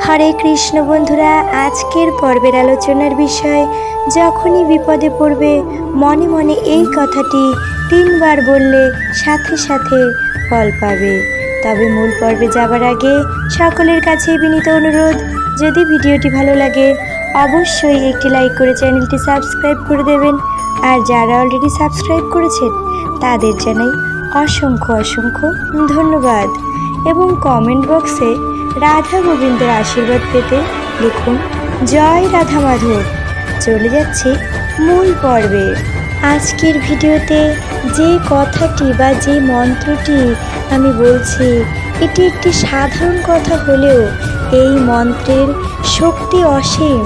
হরে কৃষ্ণ বন্ধুরা, আজকের পর্বের আলোচনার বিষয়, যখনই বিপদে পড়বে মনে মনে এই কথাটি 3 বার বললে সাথে সাথে ফল পাবে। তবে মূল পর্বে যাবার আগে সকলের কাছে বিনীত অনুরোধ, যদি ভিডিওটি ভালো লাগে অবশ্যই একটি লাইক করে চ্যানেলটি সাবস্ক্রাইব করে দেবেন। আর যারা অলরেডি সাবস্ক্রাইব করেছেন তাদের জানাই অসংখ্য অসংখ্য ধন্যবাদ। এবং কমেন্ট বক্সে রাধা গোবিন্দের আশীর্বাদ পেতে লিখুন জয় রাধা মাধব। চলে যাচ্ছি মূল পর্বে। আজকের ভিডিওতে যে কথাটি বা যে মন্ত্রটি আমি বলছি, এটি একটি সাধারণ কথা হলেও এই মন্ত্রের শক্তি অসীম।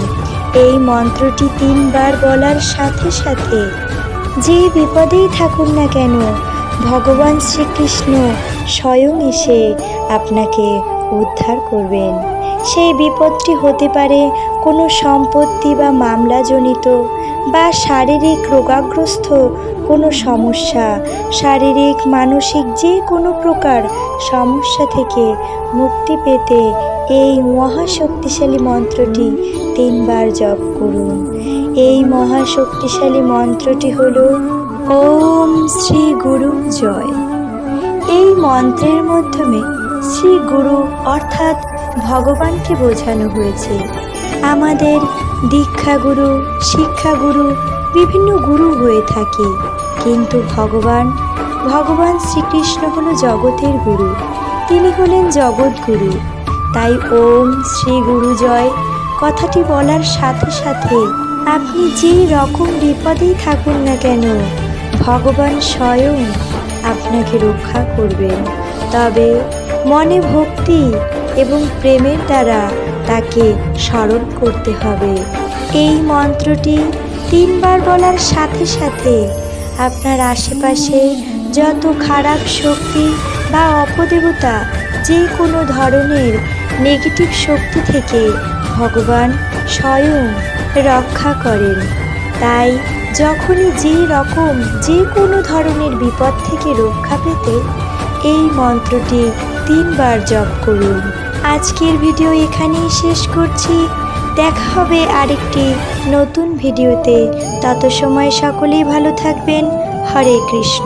এই মন্ত্রটি 3 বার বলার সাথে সাথে যে বিপদেই থাকুন না কেন, ভগবান শ্রীকৃষ্ণ স্বয়ং এসে আপনাকে উদ্ধার করবেন। সেই বিপদটি হতে পারে কোনো সম্পত্তি বা মামলাজনিত, বা শারীরিক রোগাগ্রস্ত কোনো সমস্যা, শারীরিক মানসিক যে কোনো প্রকার সমস্যা থেকে মুক্তি পেতে এই মহাশক্তিশালী মন্ত্রটি 3 বার জপ করুন। এই মহাশক্তিশালী মন্ত্রটি হলো ওম শ্রী গুরু জয়। এই মন্ত্রের মাধ্যমে শ্রী গুরু অর্থাৎ ভগবানকে বোঝানো হয়েছে। আমাদের দীক্ষাগুরু, শিক্ষাগুরু, বিভিন্ন গুরু হয়ে থাকে, কিন্তু ভগবান শ্রীকৃষ্ণ হলো জগতের গুরু। তিনি হলেন জগৎগুরু। তাই ওম শ্রী গুরু জয় কথাটি বলার সাথে সাথে আপনি যে রকম বিপদেই থাকুন না কেন, ভগবান স্বয়ং আপনাকে রক্ষা করবেন। তবে মনে ভক্তি এবং প্রেমের দ্বারা তাকে স্মরণ করতে হবে। এই মন্ত্রটি 3 বার বলার সাথে সাথে আপনার আশেপাশে যত খারাপ শক্তি বা অপদেবতা, যে কোনো ধরনের নেগেটিভ শক্তি থেকে ভগবান স্বয়ং রক্ষা করেন। তাই যখনই যে কোনো ধরনের বিপদ থেকে রক্ষা পেতে এই মন্ত্রটি 3 বার জপ করুন। আজকের ভিডিও এখানেই শেষ করছি। দেখা হবে আরেকটি নতুন ভিডিওতে। তত সময় সকলেই ভালো থাকবেন। হরে কৃষ্ণ।